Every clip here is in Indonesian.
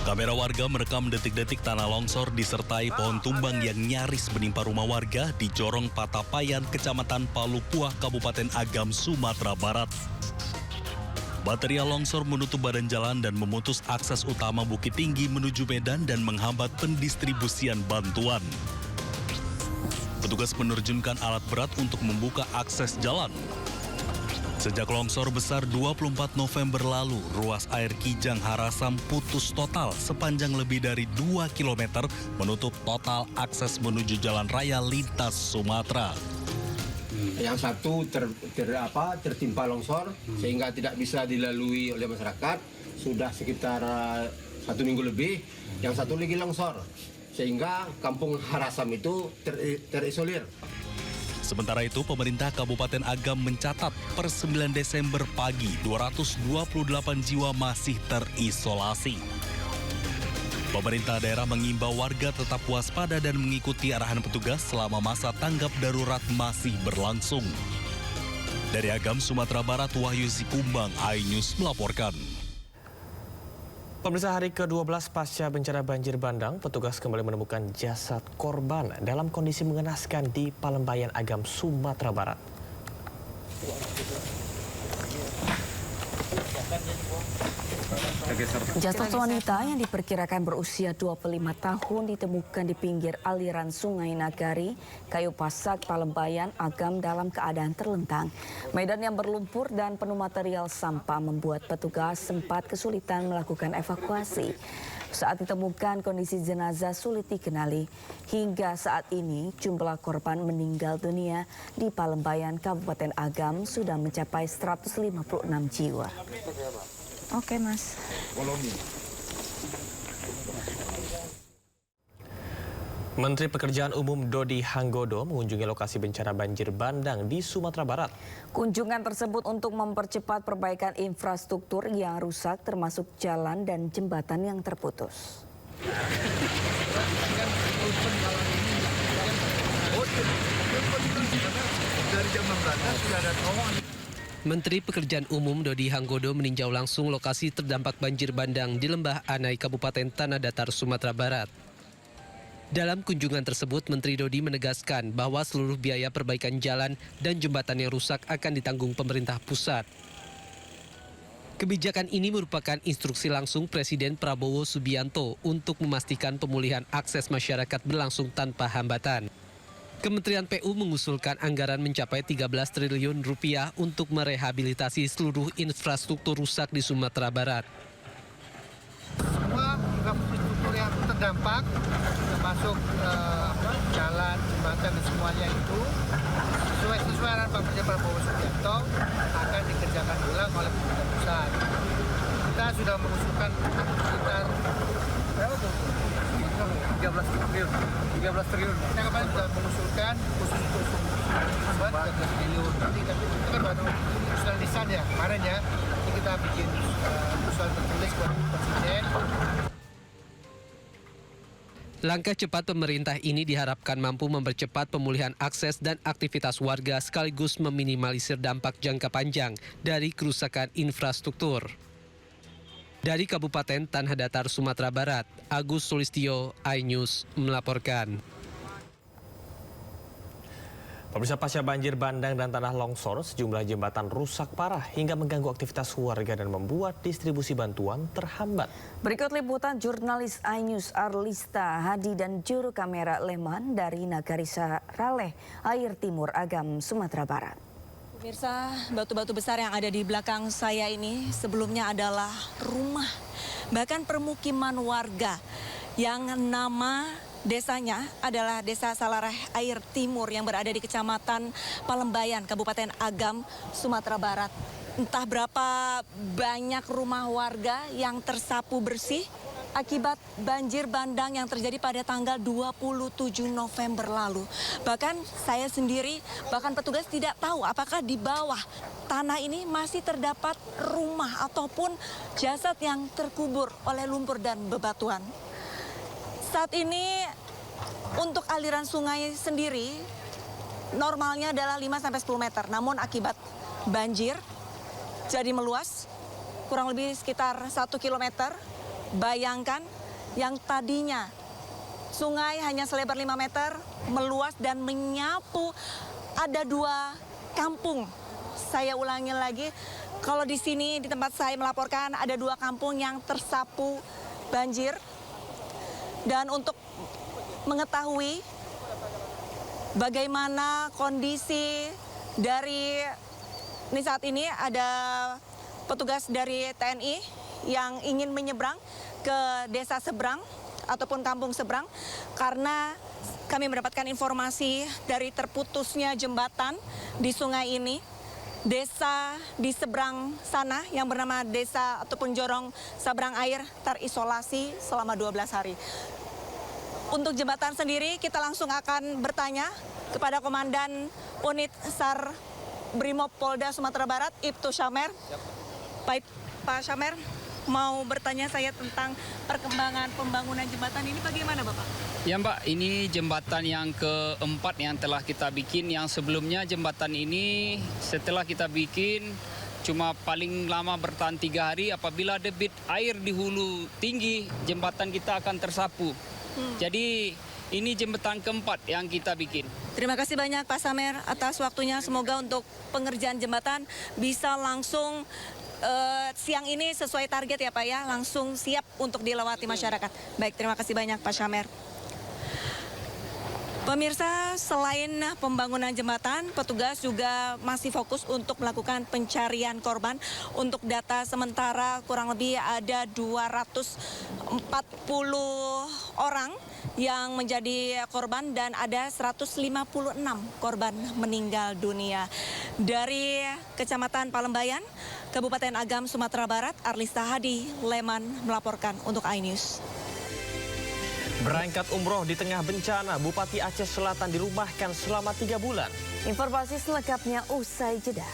Kamera warga merekam detik-detik tanah longsor disertai pohon tumbang yang nyaris menimpa rumah warga di Jorong Patapayan, Kecamatan Palupuah, Kabupaten Agam, Sumatera Barat. Material longsor menutup badan jalan dan memutus akses utama Bukit Tinggi menuju Medan dan menghambat pendistribusian bantuan. Petugas menerjunkan alat berat untuk membuka akses jalan. Sejak longsor besar 24 November lalu, ruas air Kijang Harasam putus total sepanjang lebih dari 2 km menutup total akses menuju jalan raya lintas Sumatera. Yang satu tertimpa longsor sehingga tidak bisa dilalui oleh masyarakat sudah sekitar 1 minggu lebih. Yang satu lagi longsor sehingga kampung Harasam itu terisolir. Sementara itu, pemerintah Kabupaten Agam mencatat per 9 Desember pagi 228 jiwa masih terisolasi. Pemerintah daerah mengimbau warga tetap waspada dan mengikuti arahan petugas selama masa tanggap darurat masih berlangsung. Dari Agam, Sumatera Barat, Wahyu Sikumbang, iNews melaporkan. Pemirsa, hari ke-12 pasca bencana banjir bandang, petugas kembali menemukan jasad korban dalam kondisi mengenaskan di Palembayan, Agam, Sumatera Barat. Jasad wanita yang diperkirakan berusia 25 tahun ditemukan di pinggir aliran Sungai Nagari, Kayu Pasak, Palembayan, Agam dalam keadaan terlentang. Medan yang berlumpur dan penuh material sampah membuat petugas sempat kesulitan melakukan evakuasi. Saat ditemukan, kondisi jenazah sulit dikenali. Hingga saat ini, jumlah korban meninggal dunia di Palembayan, Kabupaten Agam sudah mencapai 156 jiwa. Oke, Mas. Menteri Pekerjaan Umum Dodi Hanggodo mengunjungi lokasi bencana banjir bandang di Sumatera Barat. Kunjungan tersebut untuk mempercepat perbaikan infrastruktur yang rusak termasuk jalan dan jembatan yang terputus. Menteri Pekerjaan Umum Dodi Hanggodo meninjau langsung lokasi terdampak banjir bandang di Lembah Anai, Kabupaten Tanah Datar, Sumatera Barat. Dalam kunjungan tersebut, Menteri Dodi menegaskan bahwa seluruh biaya perbaikan jalan dan jembatan yang rusak akan ditanggung pemerintah pusat. Kebijakan ini merupakan instruksi langsung Presiden Prabowo Subianto untuk memastikan pemulihan akses masyarakat berlangsung tanpa hambatan. Kementerian PU mengusulkan anggaran mencapai 13 triliun rupiah untuk merehabilitasi seluruh infrastruktur rusak di Sumatera Barat. Semua infrastruktur yang terdampak, termasuk jalan, jembatan dan semuanya itu sesuai arahan Pak Presiden Prabowo Subianto akan dikerjakan ulang oleh pemerintah pusat. Kita sudah mengusulkan sekitar 13 triliun. Kita kemarin sudah mengusulkan khusus untuk buat 13 triliun. Nanti itu kan baru usulan lisan ya kemarin ya. Nanti kita bikin usulan tertulis buat Presiden. Langkah cepat pemerintah ini diharapkan mampu mempercepat pemulihan akses dan aktivitas warga sekaligus meminimalisir dampak jangka panjang dari kerusakan infrastruktur. Dari Kabupaten Tanah Datar, Sumatera Barat, Agus Sulistyo, iNews melaporkan. Pemirsa, pasca banjir bandang dan tanah longsor, sejumlah jembatan rusak parah hingga mengganggu aktivitas warga dan membuat distribusi bantuan terhambat. Berikut liputan jurnalis iNews Arlista Hadi dan juru kamera Leman dari Nagari Saraleh, Air Timur, Agam, Sumatera Barat. Pemirsa, batu-batu besar yang ada di belakang saya ini sebelumnya adalah rumah, bahkan permukiman warga yang nama desanya adalah Desa Salareh Air Timur yang berada di Kecamatan Palembayan, Kabupaten Agam, Sumatera Barat. Entah berapa banyak rumah warga yang tersapu bersih akibat banjir bandang yang terjadi pada tanggal 27 November lalu. Bahkan saya sendiri, bahkan petugas tidak tahu apakah di bawah tanah ini masih terdapat rumah ataupun jasad yang terkubur oleh lumpur dan bebatuan. Saat ini untuk aliran sungai sendiri normalnya adalah 5-10 meter. Namun akibat banjir jadi meluas kurang lebih sekitar 1 kilometer. Bayangkan yang tadinya sungai hanya selebar 5 meter, meluas dan menyapu ada 2 kampung. Saya ulangi lagi, kalau di sini di tempat saya melaporkan ada 2 kampung yang tersapu banjir. Dan untuk mengetahui bagaimana kondisi dari ini saat ini ada petugas dari TNI yang ingin menyeberang ke desa seberang ataupun kampung seberang karena kami mendapatkan informasi dari terputusnya jembatan di sungai ini. Desa di seberang sana yang bernama desa ataupun Jorong Sabrang Air terisolasi selama 12 hari. Untuk jembatan sendiri kita langsung akan bertanya kepada Komandan Unit SAR Brimob Polda Sumatera Barat, Ibtu Syamer. Baik, Pak Syamer, mau bertanya saya tentang perkembangan pembangunan jembatan ini bagaimana Bapak? Ya Mbak, ini jembatan yang keempat yang telah kita bikin. Yang sebelumnya jembatan ini setelah kita bikin cuma paling lama bertahan 3 hari. Apabila debit air di hulu tinggi, jembatan kita akan tersapu. Jadi ini jembatan keempat yang kita bikin. Terima kasih banyak Pak Samer atas waktunya. Semoga untuk pengerjaan jembatan bisa langsung siang ini sesuai target ya Pak ya. Langsung siap untuk dilewati masyarakat. Baik, terima kasih banyak Pak Samer. Pemirsa, selain pembangunan jembatan, petugas juga masih fokus untuk melakukan pencarian korban. Untuk data sementara kurang lebih ada 240 orang yang menjadi korban dan ada 156 korban meninggal dunia. Dari Kecamatan Palembayan, Kabupaten Agam, Sumatera Barat, Arlista Hadi, Leman melaporkan untuk iNews. Berangkat umroh di tengah bencana, Bupati Aceh Selatan dirumahkan selama 3 bulan. Informasi selengkapnya usai jeda.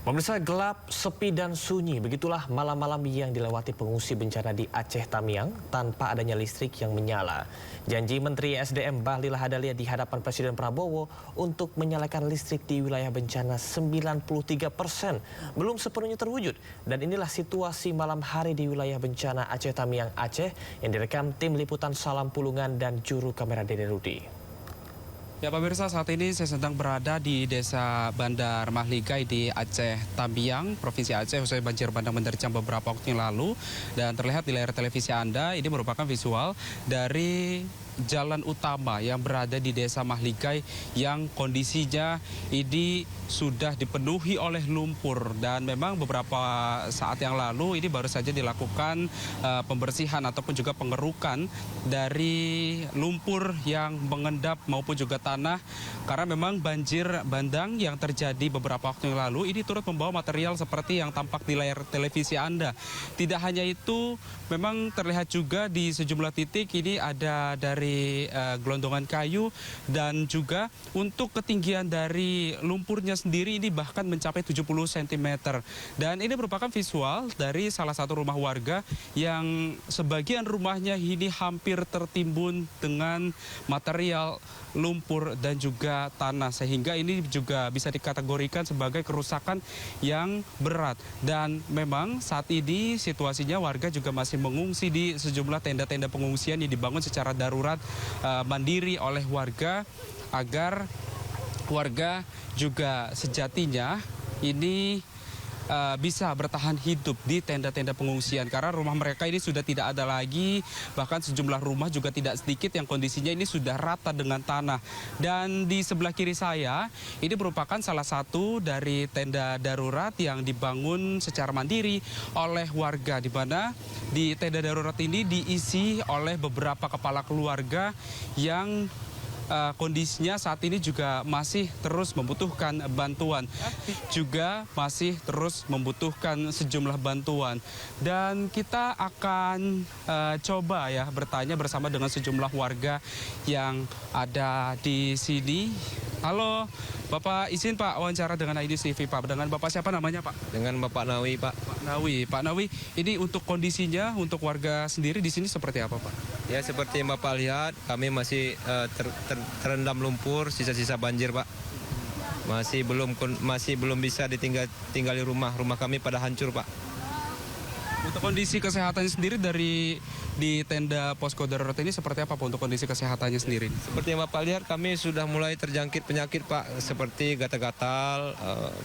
Pemirsa, gelap, sepi dan sunyi, begitulah malam-malam yang dilewati pengungsi bencana di Aceh Tamiang tanpa adanya listrik yang menyala. Janji Menteri SDM Bahlil Lahadalia di hadapan Presiden Prabowo untuk menyalakan listrik di wilayah bencana 93% belum sepenuhnya terwujud. Dan inilah situasi malam hari di wilayah bencana Aceh Tamiang, Aceh yang direkam tim liputan Salam Pulungan dan juru kamera Dede Rudi. Ya pemirsa, saat ini saya sedang berada di Desa Bandar Mahligai di Aceh Tamiang, Provinsi Aceh, usai banjir bandang menerjang beberapa waktu yang lalu. Dan terlihat di layar televisi Anda, ini merupakan visual dari jalan utama yang berada di Desa Mahligai yang kondisinya ini sudah dipenuhi oleh lumpur. Dan memang beberapa saat yang lalu ini baru saja dilakukan pembersihan ataupun juga pengerukan dari lumpur yang mengendap maupun juga tanah. Karena memang banjir bandang yang terjadi beberapa waktu yang lalu ini turut membawa material seperti yang tampak di layar televisi Anda. Tidak hanya itu, memang terlihat juga di sejumlah titik ini ada dari gelondongan kayu dan juga untuk ketinggian dari lumpurnya sendiri ini bahkan mencapai 70 cm. Dan ini merupakan visual dari salah satu rumah warga yang sebagian rumahnya ini hampir tertimbun dengan material lumpur dan juga tanah, sehingga ini juga bisa dikategorikan sebagai kerusakan yang berat. Dan memang saat ini situasinya warga juga masih mengungsi di sejumlah tenda-tenda pengungsian yang dibangun secara darurat mandiri oleh warga, agar warga juga sejatinya ini bisa bertahan hidup di tenda-tenda pengungsian, karena rumah mereka ini sudah tidak ada lagi. Bahkan sejumlah rumah juga tidak sedikit yang kondisinya ini sudah rata dengan tanah. Dan di sebelah kiri saya ini merupakan salah satu dari tenda darurat yang dibangun secara mandiri oleh warga, di mana di tenda darurat ini diisi oleh beberapa kepala keluarga yang kondisinya saat ini juga masih terus membutuhkan bantuan, juga masih terus membutuhkan sejumlah bantuan. Dan kita akan coba ya bertanya bersama dengan sejumlah warga yang ada di sini. Halo, Bapak, izin Pak wawancara dengan iNews TV Pak. Dengan Bapak siapa namanya Pak? Dengan Bapak Nawi Pak. Pak Nawi, ini untuk kondisinya untuk warga sendiri di sini seperti apa Pak? Ya seperti yang Bapak lihat, kami masih terendam lumpur, sisa-sisa banjir Pak. Masih belum bisa tinggali rumah kami pada hancur Pak. Untuk kondisi kesehatannya sendiri di tenda posko darurat ini seperti apa Pak untuk kondisi kesehatannya sendiri? Seperti yang Bapak lihat, kami sudah mulai terjangkit penyakit Pak, seperti gatal-gatal,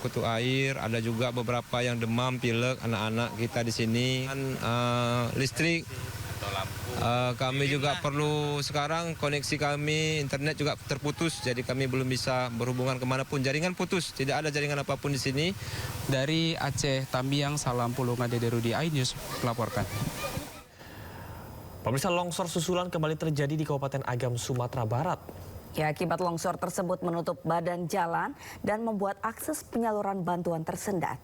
kutu air, ada juga beberapa yang demam, pilek, anak-anak kita di sini. Listrik, kami juga perlu sekarang koneksi kami, internet juga terputus, jadi kami belum bisa berhubungan kemanapun. Jaringan putus, tidak ada jaringan apapun di sini. Dari Aceh Tamiang, Salam Pulungan Dede Rudi, iNews melaporkan. Pemirsa, longsor susulan kembali terjadi di Kabupaten Agam, Sumatera Barat. Ya, akibat longsor tersebut menutup badan jalan dan membuat akses penyaluran bantuan tersendat.